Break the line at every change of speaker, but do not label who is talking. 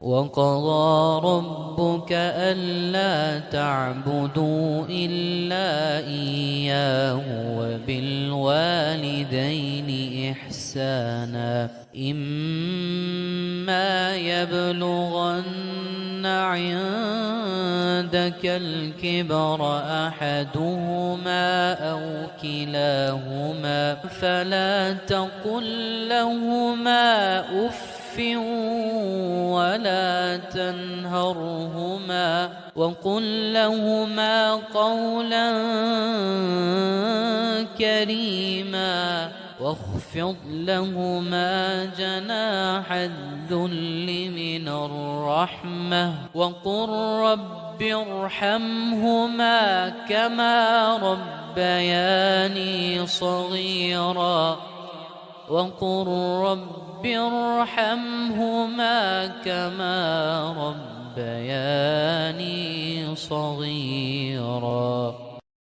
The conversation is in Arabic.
وقضى ربك ألا تعبدوا إلا إياه وبالوالدين إحسانا إما يبلغن عندك الكبر أحدهما أو كلاهما فلا تقل لهما أف ولا تنهرهما وقل لهما قولا كريما واخفض لهما جناح الذل من الرحمة وقل رب ارحمهما كما ربياني صغيرا وقل رب ارحمهما كما ربياني صغيرا.